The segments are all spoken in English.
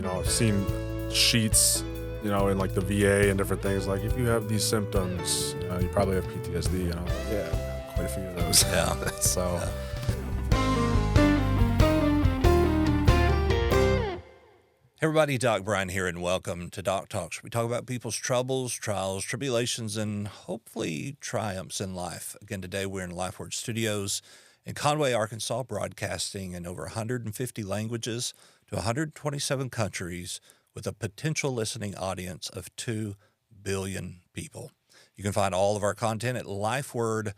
I've seen sheets, in like the VA and different things. Like, if you have these symptoms, you probably have PTSD. And I was like, yeah, I've got quite a few of those. Yeah. So. Yeah. Hey everybody, Doc Brian here, and welcome to Doc Talks. We talk about people's troubles, trials, tribulations, and hopefully triumphs in life. Again, today we're in LifeWord Studios in Conway, Arkansas, broadcasting in over 150 languages to 127 countries with a potential listening audience of 2 billion people. You can find all of our content at lifeword.org.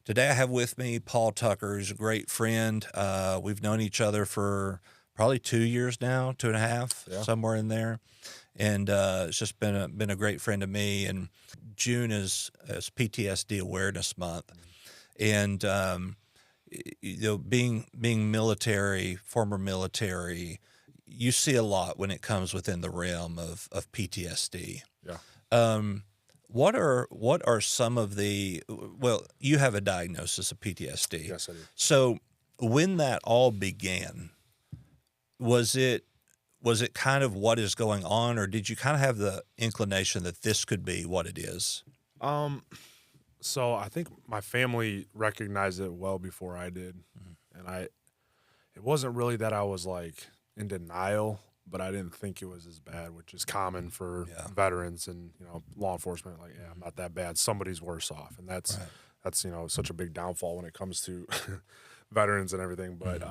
Today I have with me Paul Tucker, who's a great friend. We've known each other for probably 2 years now, 2.5, somewhere in there. And it's just been a great friend of me. And June is PTSD Awareness Month. And, being military, former military, you see a lot when it comes within the realm of PTSD. Yeah. What are some of the, well, you have a diagnosis of PTSD. Yes, I do. So when that all began, was it kind of what is going on, or did you kind of have the inclination that this could be what it is? So I think my family recognized it well before I did. Mm-hmm. And it wasn't really that I was like in denial, but I didn't think it was as bad, which is common for veterans and, law enforcement. Like, yeah, I'm not that bad. Somebody's worse off. And that's such a big downfall when it comes to veterans and everything. But,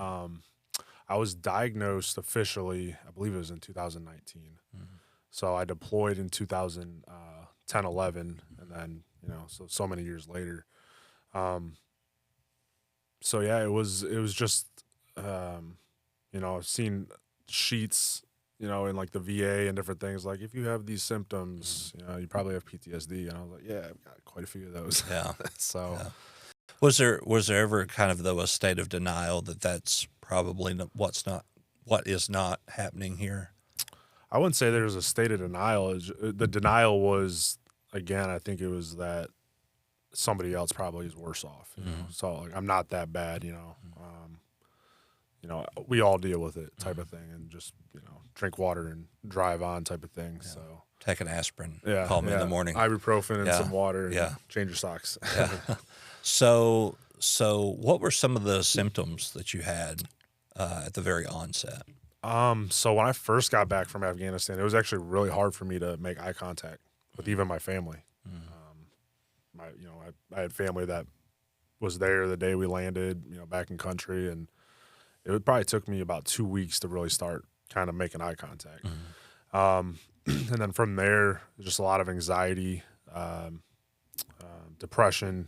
I was diagnosed officially, I believe it was in 2019. Mm-hmm. So I deployed in 2010, 11, and then, so many years later. So yeah, it was just, I've seen sheets, in like the VA and different things. Like, if you have these symptoms, you probably have PTSD. And I was like, yeah, I've got quite a few of those. Yeah. So. Yeah. Was there ever kind of, though, a state of denial that that's probably what is not happening here? I wouldn't say there was a state of denial. The denial was, again, I think it was that somebody else probably is worse off. So like, I'm not that bad. We all deal with it, type of thing, and just drink water and drive on, type of thing. Yeah. So take an aspirin. Yeah, call me in the morning. Ibuprofen and some water. And change your socks. Yeah. So what were some of the symptoms that you had at the very onset? So when I first got back from Afghanistan, it was actually really hard for me to make eye contact with even my family. I had family that was there the day we landed, back in country, and it probably took me about 2 weeks to really start kind of making eye contact. And then from there, just a lot of anxiety, depression.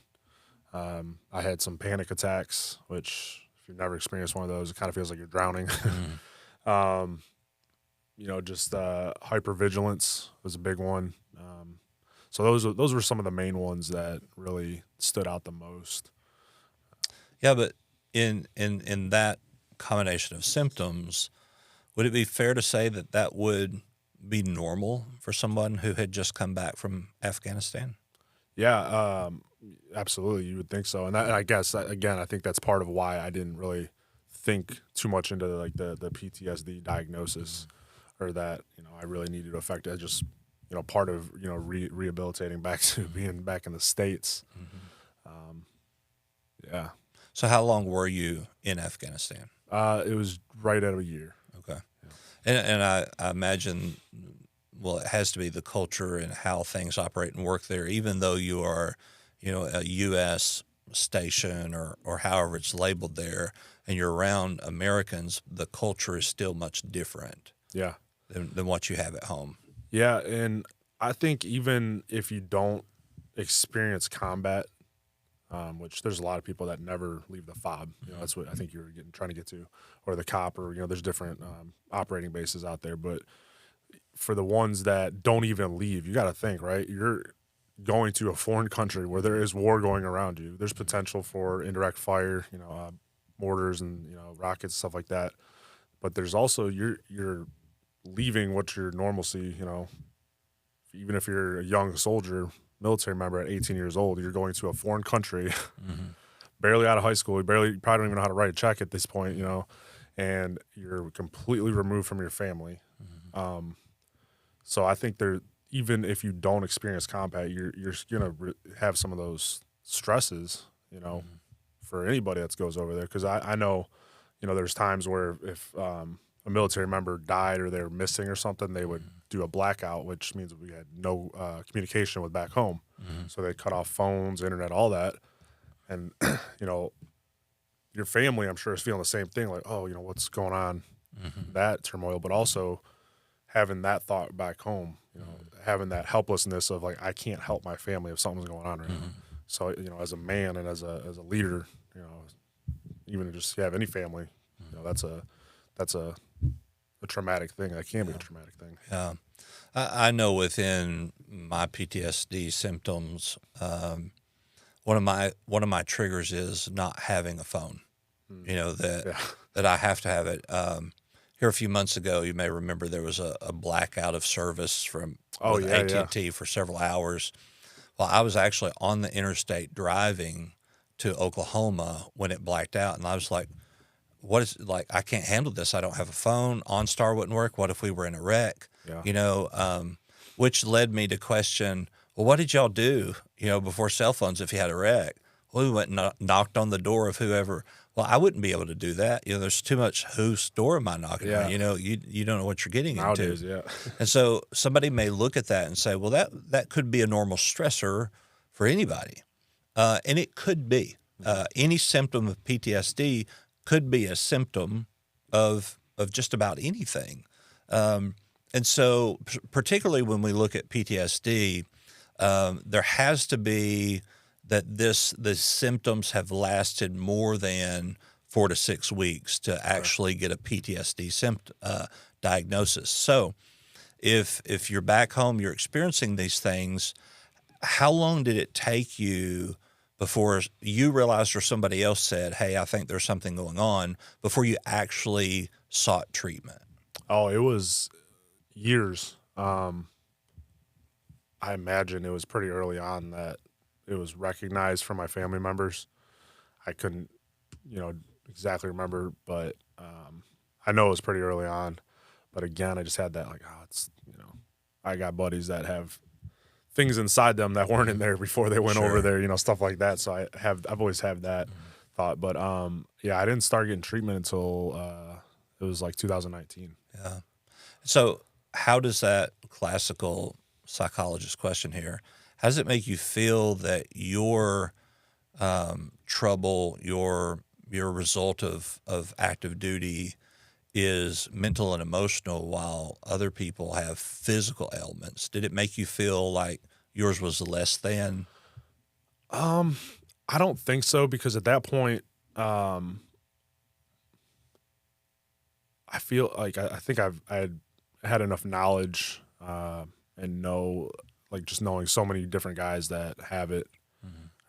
I had some panic attacks, which if you've never experienced one of those, it kind of feels like you're drowning. Just hypervigilance was a big one. So those were some of the main ones that really stood out the most. Yeah, but in that combination of symptoms, would it be fair to say that would be normal for someone who had just come back from Afghanistan? Yeah, absolutely. You would think so. And I guess, again, I think that's part of why I didn't really think too much into like the PTSD diagnosis, or that, I really needed to affect it. Just, part of, rehabilitating back to being back in the States. Yeah. So how long were you in Afghanistan? It was right at a year. Okay. Yeah. And I imagine, well, it has to be the culture and how things operate and work there, even though you are, a U.S. station or however it's labeled there, and you're around Americans, the culture is still much different. Yeah. Than what you have at home. Yeah, and I think even if you don't experience combat, which there's a lot of people that never leave the FOB. That's what I think you're trying to get to, or the COP, or there's different operating bases out there. But for the ones that don't even leave, you got to think, right? You're going to a foreign country where there is war going around you. There's potential for indirect fire, mortars and rockets, stuff like that. But there's also you're leaving what your normalcy, even if you're a young soldier, military member at 18 years old, you're going to a foreign country, barely out of high school. You probably don't even know how to write a check at this point, and you're completely removed from your family. So I think even if you don't experience combat, you're gonna have some of those stresses, for anybody that goes over there. Because I know, there's times where if a military member died or they're missing or something, they would do a blackout, which means we had no communication with back home. So they cut off phones, internet, all that, and your family, I'm sure, is feeling the same thing. Like, oh, what's going on, that turmoil, but also having that thought back home, having that helplessness of like, I can't help my family if something's going on right now. So, as a man and as a leader, even just have any family, that's a traumatic thing. That can be a traumatic thing. Yeah. I know within my PTSD symptoms, one of my triggers is not having a phone. That I have to have it. Here a few months ago, you may remember there was a blackout of service from AT&T for several hours. Well, I was actually on the interstate driving to Oklahoma when it blacked out, and I was like, I can't handle this. I don't have a phone. OnStar wouldn't work. What if we were in a wreck? Yeah. Which led me to question, well, what did y'all do, before cell phones if you had a wreck? Well, we went and knocked on the door of whoever. Well, I wouldn't be able to do that. There's too much whose door am I knocking on? You don't know what you're getting Nowadays, into. Yeah. And so somebody may look at that and say, well, that could be a normal stressor for anybody. And it could be. Any symptom of PTSD could be a symptom of just about anything. And so particularly when we look at PTSD, there has to be that the symptoms have lasted more than 4 to 6 weeks to actually get a PTSD diagnosis. So if you're back home, you're experiencing these things, how long did it take you before you realized or somebody else said, hey, I think there's something going on, before you actually sought treatment? Oh, it was years. I imagine it was pretty early on that it was recognized from my family members. I couldn't, exactly remember, but I know it was pretty early on. But again, I just had that I got buddies that have things inside them that weren't in there before they went over there, stuff like that. So I've always had that thought. But I didn't start getting treatment until it was like 2019. Yeah. So how does that classical psychologist question here, how does it make you feel that your trouble, your result of active duty is mental and emotional while other people have physical ailments? Did it make you feel like yours was less than? I don't think so, because at that point, I feel like I think I had enough knowledge and just knowing so many different guys that have it,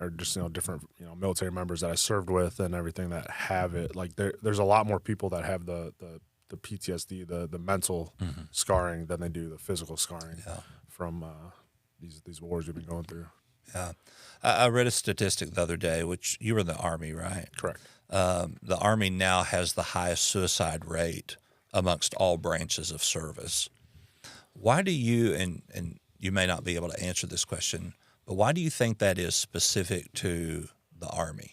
or just different military members that I served with and everything that have it. Like there's a lot more people that have the PTSD, the mental scarring, than they do the physical scarring from these wars we've been going through. Yeah. I read a statistic the other day, which you were in the Army, right? Correct. The Army now has the highest suicide rate amongst all branches of service. Why do you, and you may not be able to answer this question, but why do you think that is specific to the Army?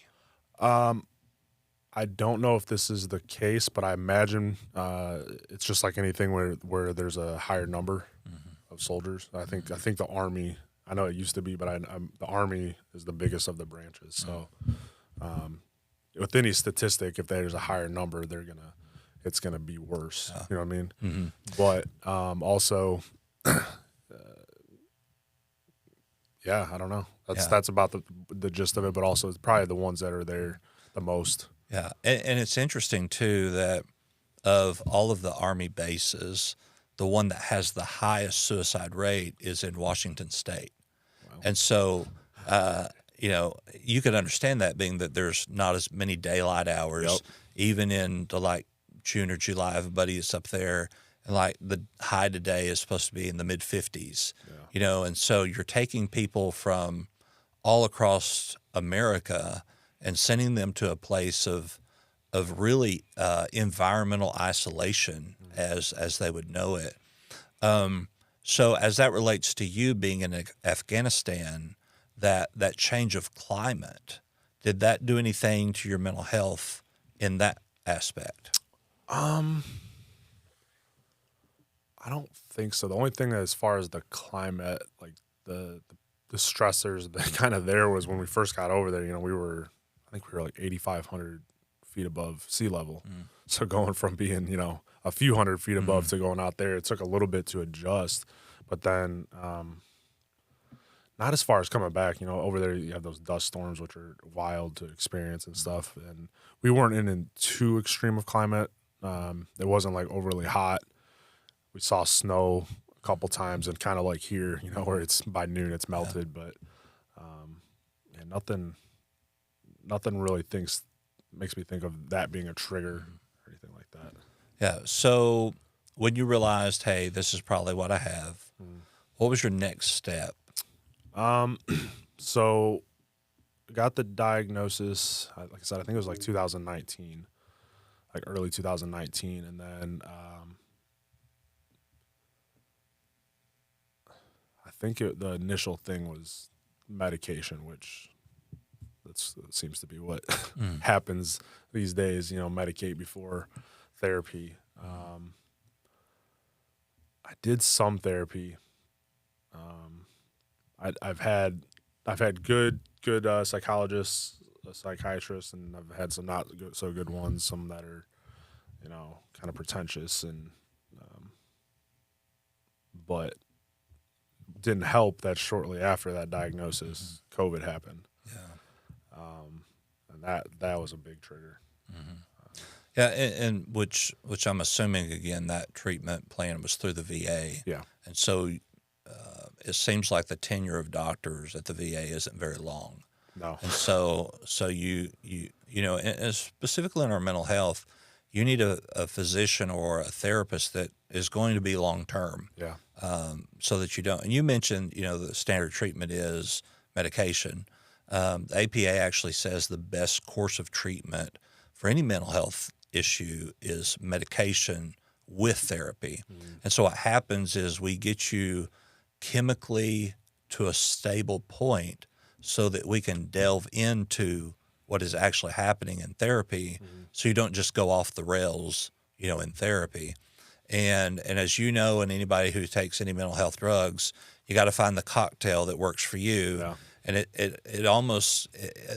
I don't know if this is the case, but I imagine it's just like anything where there's a higher number of soldiers. I think the Army, I know it used to be, but the Army is the biggest of the branches. So with any statistic, if there's a higher number, it's gonna be worse. You know what I mean? Mm-hmm. But also, I don't know. That's about the gist of it. But also, it's probably the ones that are there the most. Yeah, and it's interesting too that of all of the Army bases, the one that has the highest suicide rate is in Washington State. Wow. And so, you could understand that, being that there's not as many daylight hours, even in the June or July. Everybody is up there, and the high today is supposed to be in the mid 50s. And so you're taking people from all across America and sending them to a place of really environmental isolation as they would know it. So as that relates to you being in Afghanistan, that change of climate, did that do anything to your mental health in that aspect? I don't think so. The only thing as far as the climate, like the stressors that kind of there was when we first got over there. I think we were like 8,500 feet above sea level. So going from being, a few hundred feet above to going out there, it took a little bit to adjust. But then, not as far as coming back. Over there you have those dust storms, which are wild to experience and stuff. And we weren't in too extreme of climate. It wasn't like overly hot. We saw snow a couple times, and kind of like here, where it's by noon it's melted. But yeah, nothing really makes me think of that being a trigger or anything like that. Yeah. So when you realized, hey, this is probably what I have, what was your next step? So got the diagnosis, like I said, I think it was like 2019, like early 2019. And then, I think the initial thing was medication, which that seems to be what happens these days, medicate before therapy. I did some therapy. I've had good psychologists, psychiatrists, and I've had some not so good ones. Some that are, kind of pretentious, and but didn't help that shortly after that diagnosis, COVID happened. Yeah. And that was a big trigger. Yeah, and which I'm assuming again that treatment plan was through the VA. Yeah. And so it seems like the tenure of doctors at the VA isn't very long. No. And so you and specifically in our mental health, you need a physician or a therapist that is going to be long term. Yeah. So that you don't. And you mentioned, the standard treatment is medication. The APA actually says the best course of treatment for any mental health issue is medication with therapy. And so what happens is we get you chemically to a stable point so that we can delve into what is actually happening in therapy, so you don't just go off the rails, in therapy. And as you know, and anybody who takes any mental health drugs, you got to find the cocktail that works for you. Yeah. And it almost,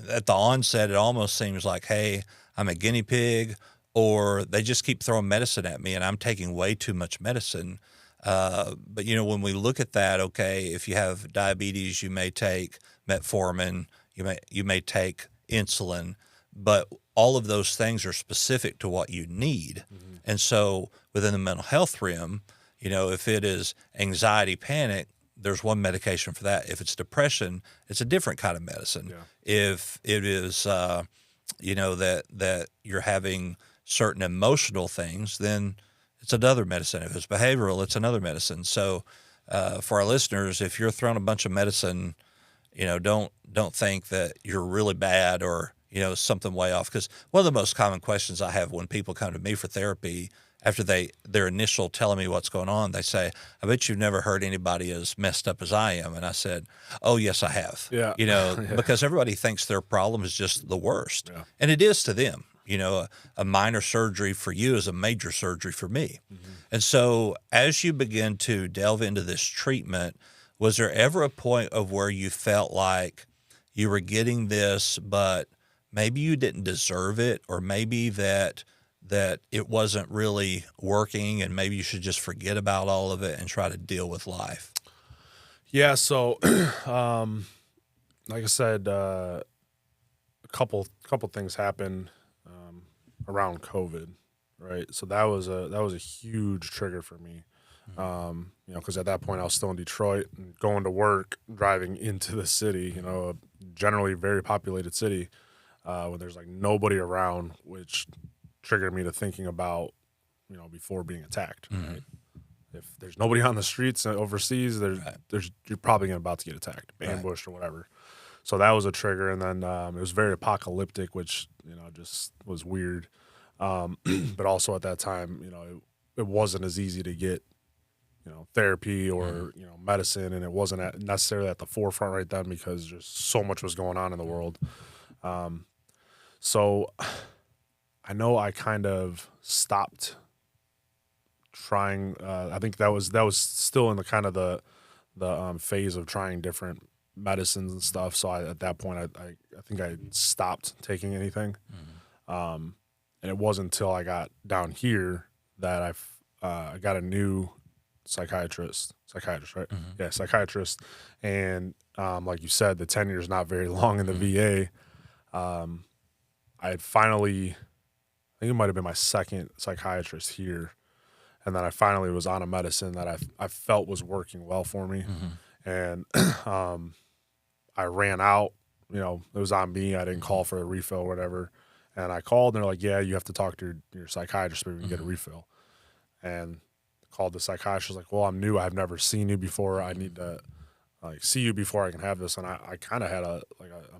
at the onset, it almost seems like, hey, I'm a guinea pig, or they just keep throwing medicine at me and I'm taking way too much medicine. But, when we look at that, okay, if you have diabetes, you may take metformin, you may take insulin, but all of those things are specific to what you need. And so within the mental health realm, if it is anxiety, panic, there's one medication for that. If it's depression, it's a different kind of medicine. Yeah. If it is, that you're having certain emotional things, then it's another medicine. If it's behavioral, it's another medicine. So for our listeners, if you're throwing a bunch of medicine, don't think that you're really bad or, something way off. Because one of the most common questions I have when people come to me for therapy after their initial telling me what's going on, they say, I bet you've never heard anybody as messed up as I am. And I said, oh, yes, I have. Yeah. Because everybody thinks their problem is just the worst. Yeah. And it is to them. A minor surgery for you is a major surgery for me. And so as you begin to delve into this treatment, was there ever a point of where you felt like you were getting this, but maybe you didn't deserve it, or maybe that it wasn't really working and maybe you should just forget about all of it and try to deal with life? Yeah. So, like I said, a couple things happened around COVID, right? So that was a huge trigger for me. Because at that point I was still in Detroit and going to work, driving into the city, a generally very populated city, when there's like nobody around, which triggered me to thinking about, before being attacked, right? If there's nobody on the streets overseas, you're probably about to get attacked, ambushed, or whatever. So that was a trigger. And then it was very apocalyptic, which, just was weird. But also at that time, it wasn't as easy to get, therapy or, medicine, and it wasn't necessarily at the forefront right then because just so much was going on in the world. So I know I kind of stopped trying. I think that was still in the kind of the phase of trying different medicines and stuff. So at that point, I think I stopped taking anything. And it wasn't until I got down here that I got a new psychiatrist, right? Yeah, psychiatrist. And like you said, the tenure is not very long in the VA. I had finally, I think it might have been my second psychiatrist here. And then I finally was on a medicine that I felt was working well for me. And I ran out, it was on me. I didn't call for a refill or whatever. And I called, and they're like, yeah, you have to talk to your psychiatrist before you can get a refill. And called the psychiatrist, like, well, I'm new. I've never seen you before. I need to see you before I can have this. And I kind of had a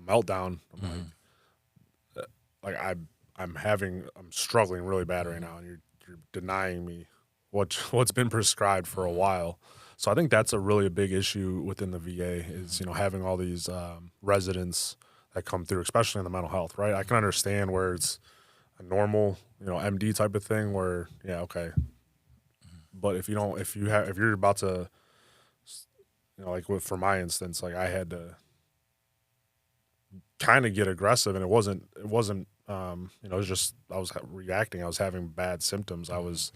meltdown. I'm I'm struggling really bad right now, and you're denying me what's been prescribed for a while. So I think that's a really big issue within the VA is, having all these residents that come through, especially in the mental health, right? I can understand where it's a normal, MD type of thing where, yeah, okay. But if you're about to, for my instance, like I had to kind of get aggressive, and it wasn't, it was just, I was reacting. I was having bad symptoms. I was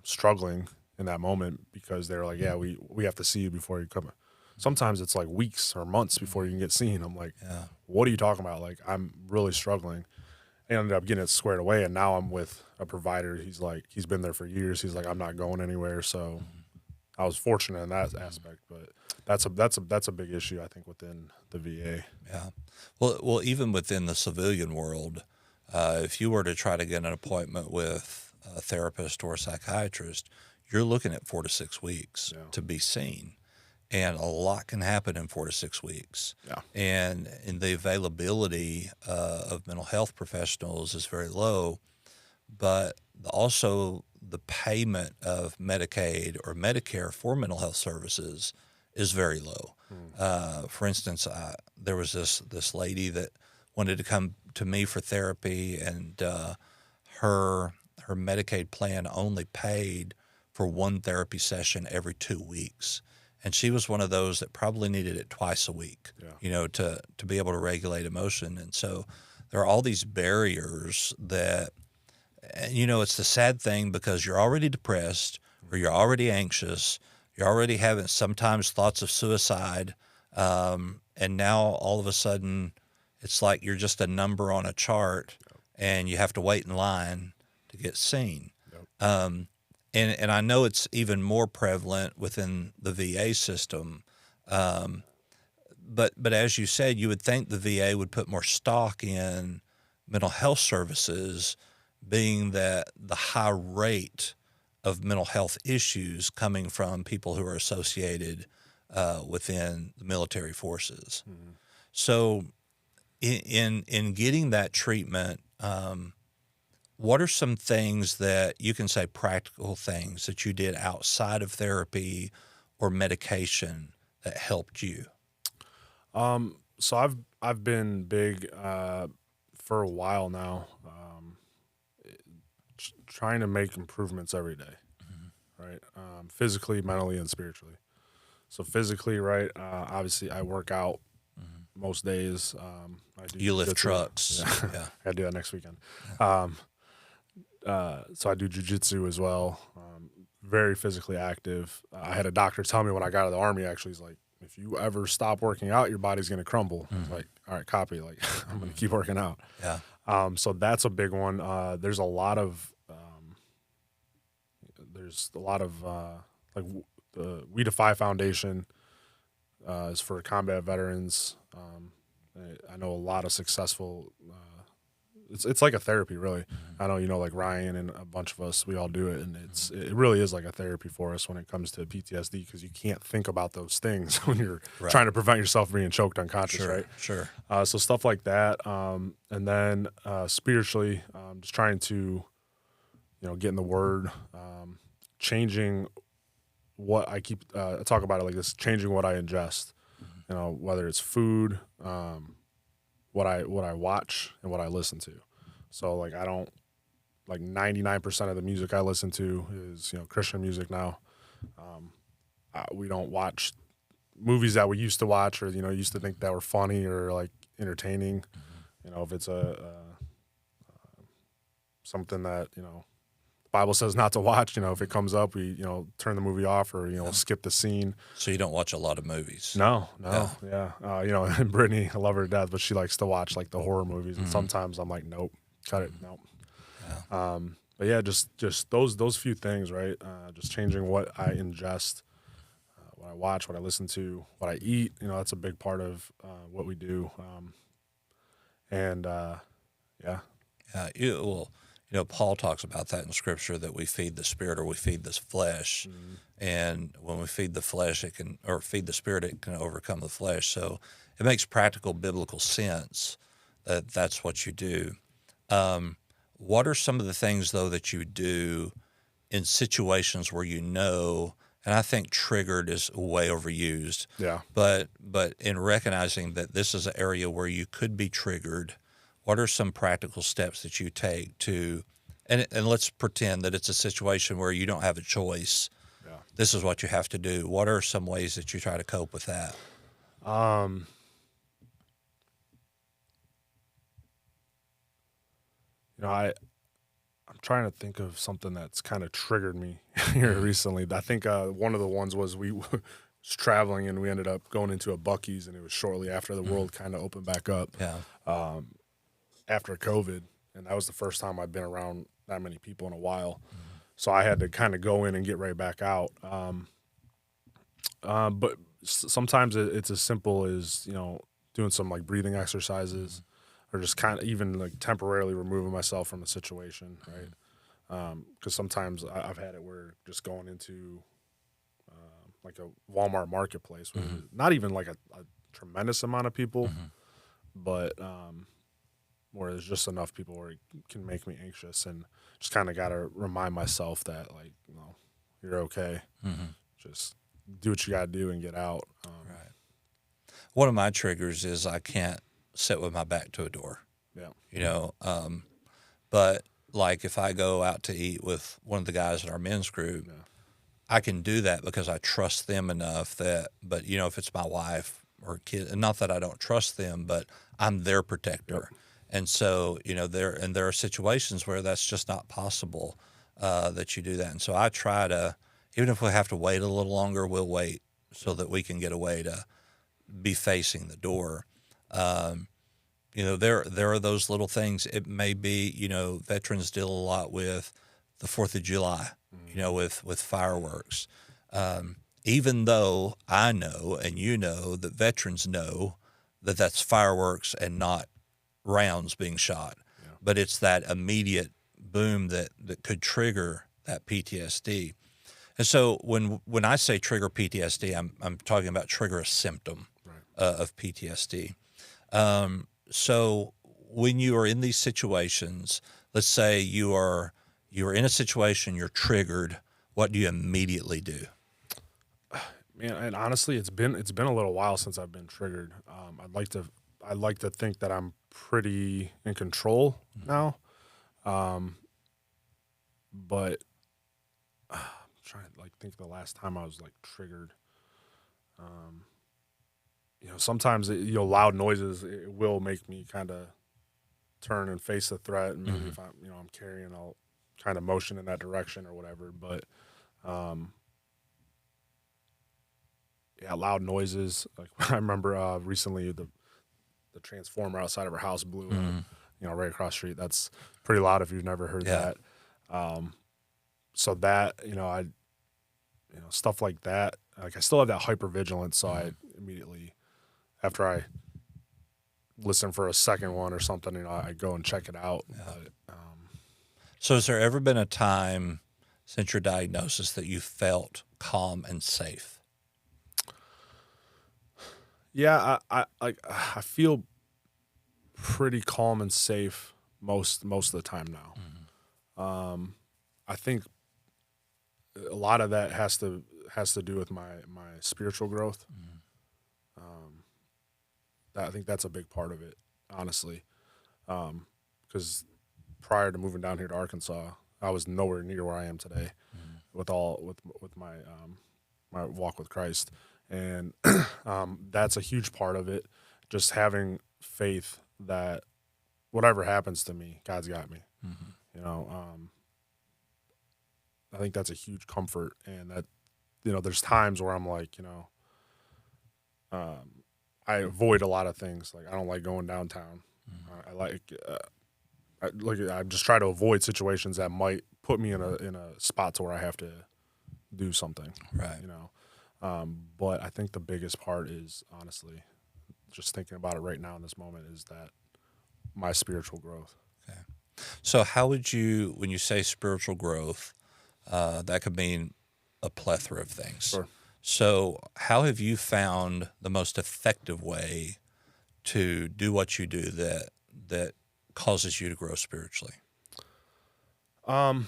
struggling in that moment because they were like, yeah, we have to see you before you come. Sometimes it's like weeks or months before you can get seen. I'm like, what are you talking about? Like, I'm really struggling. I ended up getting it squared away, and now I'm with a provider. He's been there for years. He's like, I'm not going anywhere. So I was fortunate in that aspect, but that's a big issue, I think, within the VA. Yeah. Well, even within the civilian world, if you were to try to get an appointment with a therapist or a psychiatrist, you're looking at 4 to 6 weeks to be seen. And a lot can happen in 4 to 6 weeks. Yeah. And the availability of mental health professionals is very low, but also the payment of Medicaid or Medicare for mental health services is very low. For instance, there was this lady that wanted to come to me for therapy, and her Medicaid plan only paid for one therapy session every 2 weeks. And she was one of those that probably needed it twice a week, to be able to regulate emotion. And so there are all these barriers that, it's the sad thing because you're already depressed or you're already anxious. You're already having sometimes thoughts of suicide. And now all of a sudden it's like you're just a number on a chart and you have to wait in line to get seen. And I know it's even more prevalent within the VA system. But as you said, you would think the VA would put more stock in mental health services, being that the high rate of mental health issues coming from people who are associated within the military forces. So in getting that treatment, what are some things that you can say, practical things that you did outside of therapy or medication that helped you? So I've been big for a while now, trying to make improvements every day, right? Physically, mentally, and spiritually. So physically, right? Obviously, I work out most days. I do You lift jujitsu. trucks. Yeah. Yeah. I do that next weekend. So I do jujitsu as well. Very physically active. I had a doctor tell me when I got out of the Army, actually, he's like, if you ever stop working out, your body's going to crumble. I was like, all right, copy. Like, I'm going to keep working out. Yeah. So that's a big one. There's a lot of, like the We Defy Foundation is for combat veterans. I know a lot of successful it's like a therapy, really. I know, like Ryan and a bunch of us, we all do it, and it really is like a therapy for us when it comes to PTSD, because you can't think about those things when you're Right. trying to prevent yourself from being choked unconscious, Sure, right? sure. So stuff like that, and then spiritually, just trying to get in the Word, changing what I keep. I talk about it like this: changing what I ingest. Whether it's food, what I watch, and what I listen to. So like I don't like 99% of the music I listen to is Christian music now. We don't watch movies that we used to watch, or used to think that were funny or like entertaining. If it's a something that the Bible says not to watch, if it comes up, we turn the movie off, or skip the scene. So you don't watch a lot of movies? No, yeah. And Brittany, I love her to death, but she likes to watch like the horror movies, and sometimes I'm like, nope, cut it, nope. Yeah. But yeah, just those few things, right? Just changing what I ingest, what I watch, what I listen to, what I eat. That's a big part of what we do. Yeah. Paul talks about that in Scripture, that we feed the spirit or we feed this flesh, and when we feed the flesh, feed the spirit, it can overcome the flesh. So it makes practical biblical sense that that's what you do. What are some of the things, though, that you do in situations where and I think triggered is way overused. Yeah. But in recognizing that this is an area where you could be triggered, what are some practical steps that you take to, and let's pretend that it's a situation where you don't have a choice. Yeah. This is what you have to do. What are some ways that you try to cope with that? I'm trying to think of something that's kind of triggered me here recently. I think one of the ones was we was traveling, and we ended up going into a Buc-ee's, and it was shortly after the world kind of opened back up. Yeah. After COVID, and that was the first time I'd been around that many people in a while. So I had to kind of go in and get right back out. But sometimes it's as simple as, doing some like breathing exercises, or just kind of even like temporarily removing myself from a situation, right? Because sometimes I've had it where just going into like a Walmart marketplace, where there's not even like a tremendous amount of people, but where there's just enough people where it can make me anxious, and just kind of got to remind myself that, like, you're okay. Just do what you got to do and get out. Right. One of my triggers is I can't sit with my back to a door. Yeah. But like if I go out to eat with one of the guys in our men's group, I can do that because I trust them enough but if it's my wife or kid, and not that I don't trust them, but I'm their protector. Yep. And so, there are situations where that's just not possible, that you do that. And so I try to, even if we have to wait a little longer, we'll wait so that we can get away to be facing the door. There are those little things. It may be, veterans deal a lot with the 4th of July, with fireworks. Even though I know, and that veterans know that that's fireworks and not rounds being shot, but it's that immediate boom that could trigger that PTSD. And so when I say trigger PTSD, I'm talking about trigger a symptom of PTSD. So when you are in these situations, let's say you're in a situation, you're triggered, what do you immediately do? Man, and honestly, it's been a little while since I've been triggered. I'd like to think that I'm pretty in control now, but I'm trying to think of the last time I was like triggered. Sometimes loud noises, it will make me kind of turn and face the threat, and maybe if I'm carrying, I'll kind of motion in that direction or whatever. But loud noises. Like I remember recently the transformer outside of our house blew up, right across the street. That's pretty loud if you've never heard that. So that, I stuff like that. Like I still have that hypervigilance, so I immediately, after I listen for a second one or something, you know, I go and check it out. Yeah. But, So has there ever been a time since your diagnosis that you felt calm and safe? yeah, I feel pretty calm and safe most of the time now. I think a lot of that has to do with my spiritual growth. I think that's a big part of it, honestly, because prior to moving down here to Arkansas, I was nowhere near where I am today with my my walk with Christ, and that's a huge part of it. Just having faith that whatever happens to me, God's got me. You know, I think that's a huge comfort, and that, you know, there's times where I'm like, you know, I avoid a lot of things. Like, I don't like going downtown. I just try to avoid situations that might put me in a spot to where I have to do something. Right. You know, but I think the biggest part is, honestly, just thinking about it right now in this moment, is that my spiritual growth. Okay. So how would you, when you say spiritual growth, that could mean a plethora of things. Sure. So how have you found the most effective way to do what you do that causes you to grow spiritually? Like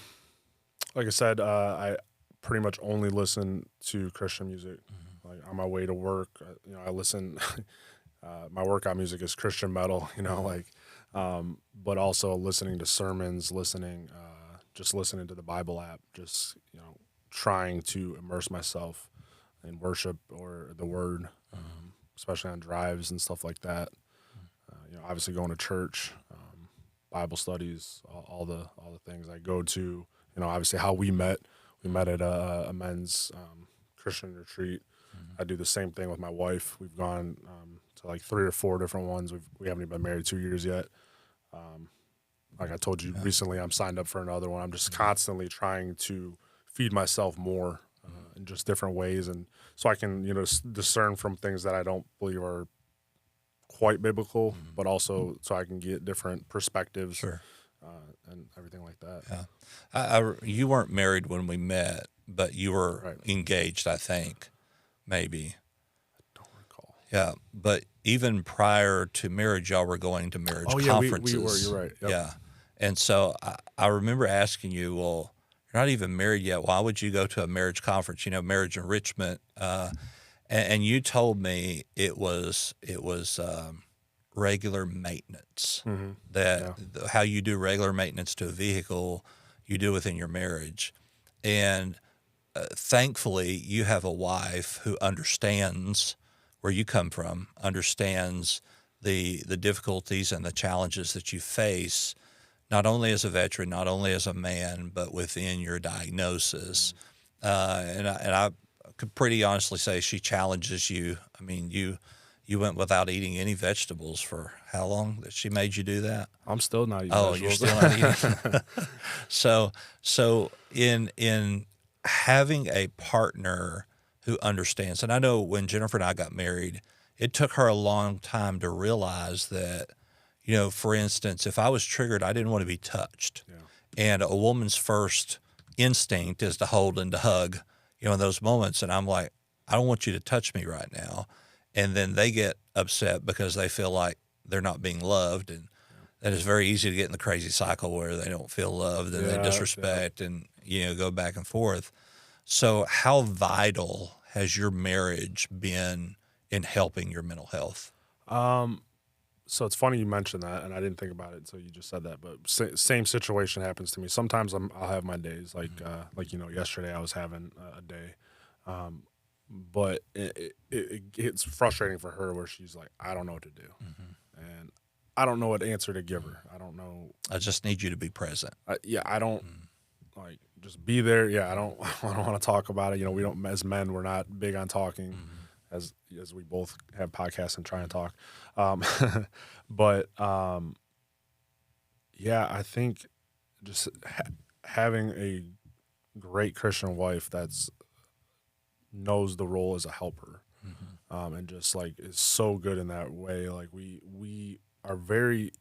I said, I pretty much only listen to Christian music. Like, on my way to work, you know, I listen. My workout music is Christian metal, you know, like, but also listening to sermons, just listening to the Bible app, just, you know, trying to immerse myself in worship or the Word, especially on drives and stuff like that. You know, obviously going to church, Bible studies, all the things I go to. You know, obviously how we met at a men's Christian retreat. I do the same thing with my wife. We've gone to like 3 or 4 different ones. We haven't even been married 2 years yet. Like I told you recently, I'm signed up for another one. I'm just constantly trying to feed myself more in just different ways, and so I can, you know, discern from things that I don't believe are quite biblical, but also so I can get different perspectives. Sure. And everything like that. Yeah. You weren't married when we met, but you were Right. engaged, I think, maybe. Don't recall. Yeah. But even prior to marriage, y'all were going to marriage conferences. We were. You're right. Yep. Yeah. And so I remember asking you, well, you're not even married yet. Why would you go to a marriage conference, you know, marriage enrichment? And you told me it was regular maintenance, how you do regular maintenance to a vehicle, you do within your marriage. And thankfully, you have a wife who understands where you come from, understands the difficulties and the challenges that you face, not only as a veteran, not only as a man, but within your diagnosis. And I could pretty honestly say she challenges you. I mean, you went without eating any vegetables for how long that she made you do that? I'm still not eating Oh, vegetables. you're still not eating. So in having a partner who understands, and I know when Jennifer and I got married, it took her a long time to realize that, you know, for instance, if I was triggered, I didn't want to be touched. Yeah. And a woman's first instinct is to hold and to hug, you know, in those moments. And I'm like, I don't want you to touch me right now. And then they get upset because they feel like they're not being loved. And that is very easy to get in the crazy cycle where they don't feel loved and they disrespect and, you know, go back and forth. So how vital has your marriage been in helping your mental health? So it's funny you mentioned that, and I didn't think about it until you just said that. But same situation happens to me. Sometimes I'll have my days, like you know, yesterday I was having a day, but it's frustrating for her where she's like, I don't know what to do, and I don't know what answer to give her. I don't know. I just need you to be present. I don't like just be there. Yeah, I don't want to talk about it. You know, we don't, as men, we're not big on talking. As we both have podcasts and try and talk. But yeah, I think just having a great Christian wife that's knows the role as a helper, and just like is so good in that way. Like we are very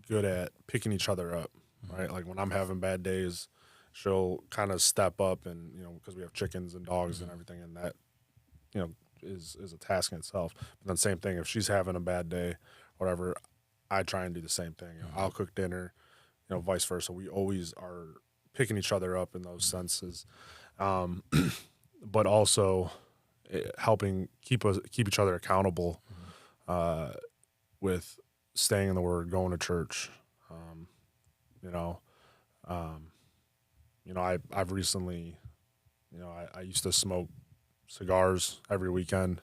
good at picking each other up, right? Like when I'm having bad days, she'll kind of step up, and because we have chickens and dogs and everything, and that you know is a task in itself. But then same thing, if she's having a bad day, whatever, I try and do the same thing. I'll cook dinner, vice versa. We always are picking each other up in those senses, but also helping keep each other accountable with staying in the Word, going to church. You know, I've recently, I used to smoke cigars every weekend.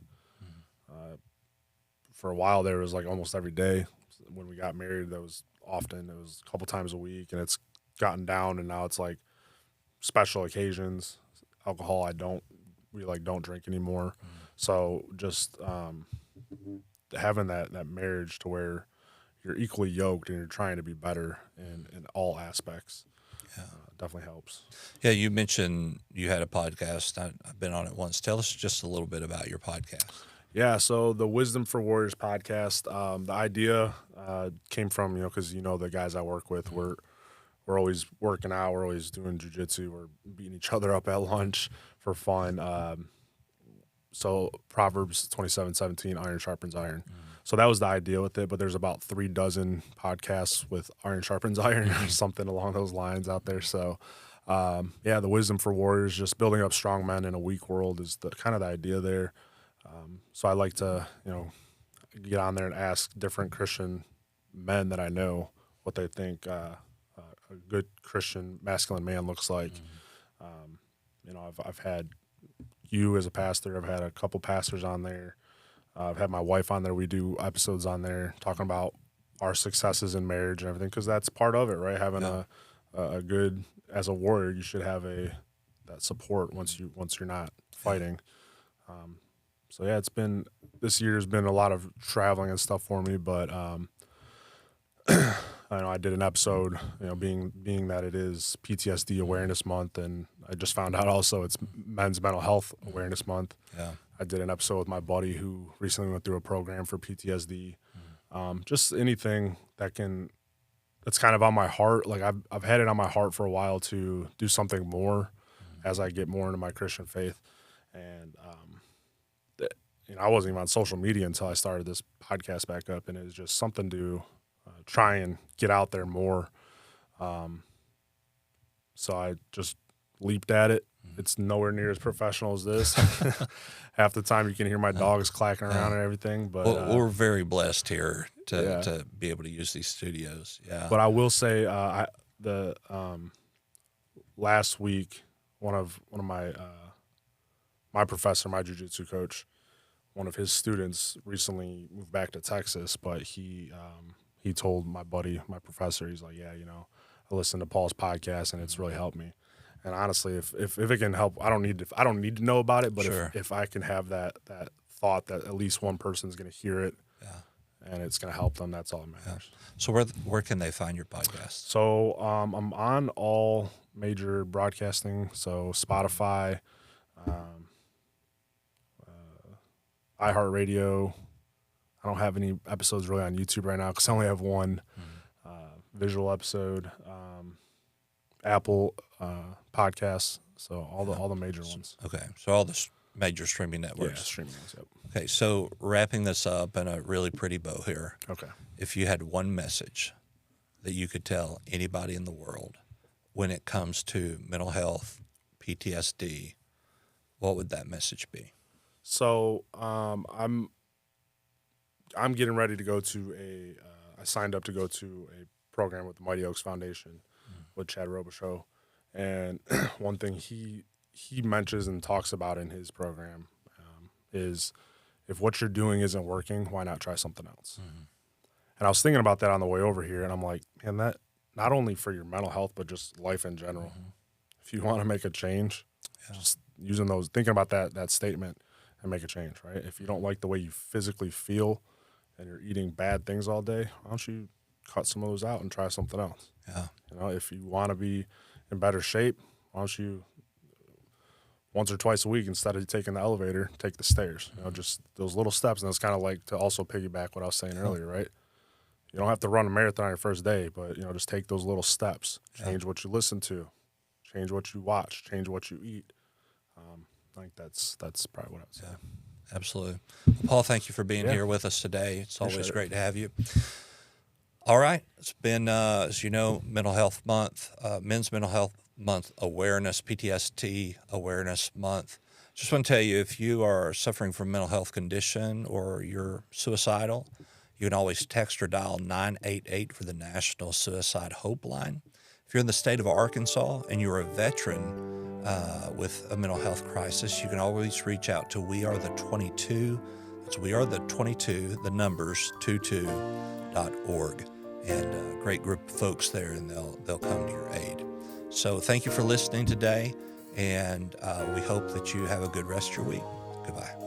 For a while there, it was like almost every day. When we got married, that was often. It was a couple times a week, and it's gotten down, and now it's like special occasions. Alcohol, we don't drink anymore. So just having that marriage to where you're equally yoked and you're trying to be better in all aspects, definitely helps. Yeah, you mentioned you had a podcast. I've been on it once. Tell us just a little bit about your podcast. Yeah, so the Wisdom for Warriors podcast, the idea came from, because the guys I work with, we're always working out, we're always doing jujitsu, we're beating each other up at lunch for fun. So Proverbs 27:17, iron sharpens iron. So that was the idea with it, but there's about 36 podcasts with iron sharpens iron or something along those lines out there. So the Wisdom for Warriors, just building up strong men in a weak world is the kind of the idea there. So I like to, get on there and ask different Christian men that I know what they think a good Christian masculine man looks like. I've had you as a pastor. I've had a couple pastors on there. I've had my wife on there. We do episodes on there talking about our successes in marriage and everything, because that's part of it, right? Having a good, as a warrior, you should have that support once you're not fighting. So yeah, this year's been a lot of traveling and stuff for me, but I know I did an episode, being that it is PTSD Awareness Month, and I just found out also it's Men's Mental Health Awareness Month. Yeah. I did an episode with my buddy who recently went through a program for PTSD. Just anything that's kind of on my heart. Like I've had it on my heart for a while to do something more as I get more into my Christian faith. And I wasn't even on social media until I started this podcast back up, and it was just something to try and get out there more. So I just leaped at it. It's nowhere near as professional as this. Half the time you can hear my dogs clacking around and everything. But we're very blessed here to be able to use these studios. Yeah. But I will say, last week, one of my my professor, my jiu-jitsu coach, one of his students recently moved back to Texas, but he told my buddy, my professor, he's like, yeah, I listened to Paul's podcast and it's really helped me. And honestly, if it can help, I don't need to know about it, but if I can have that thought that at least one person's going to hear it, and it's going to help them, that's all that matters. Yeah. So where can they find your podcast? So I'm on all major broadcasting, so Spotify, iHeartRadio. I don't have any episodes really on YouTube right now because I only have one visual episode. Apple podcasts, so all the major ones. Okay, so all the major streaming networks. Yeah, streaming ones. Yep. Okay, so wrapping this up in a really pretty bow here. Okay. If you had one message that you could tell anybody in the world when it comes to mental health, PTSD, what would that message be? So I'm getting ready to go to I signed up to go to a program with the Mighty Oaks Foundation with Chad Robichaux, and one thing he mentions and talks about in his program is if what you're doing isn't working, why not try something else? And I was thinking about that on the way over here, and I'm like, man, that not only for your mental health but just life in general. If you want to make a change, just thinking about that statement and make a change, right? If you don't like the way you physically feel and you're eating bad things all day, why don't you cut some of those out and try something else? Yeah. If you want to be in better shape, why don't you once or twice a week, instead of taking the elevator, take the stairs. You know, just those little steps. And it's kind of like, to also piggyback what I was saying earlier, right? You don't have to run a marathon your first day, but, you know, just take those little steps. Change what you listen to, change what you watch, change what you eat. I think that's probably what I would say. Yeah, absolutely. Well, Paul, thank you for being here with us today. It's always great to have you. All right. It's been, as you know, Mental Health Month, Men's Mental Health Month Awareness, PTSD Awareness Month. Just want to tell you, if you are suffering from a mental health condition or you're suicidal, you can always text or dial 988 for the National Suicide Hope Line. If you're in the state of Arkansas and you're a veteran with a mental health crisis, you can always reach out to We Are the 22. That's We Are the 22, the numbers 22.org. And a great group of folks there, and they'll come to your aid. So thank you for listening today, and we hope that you have a good rest of your week. Goodbye.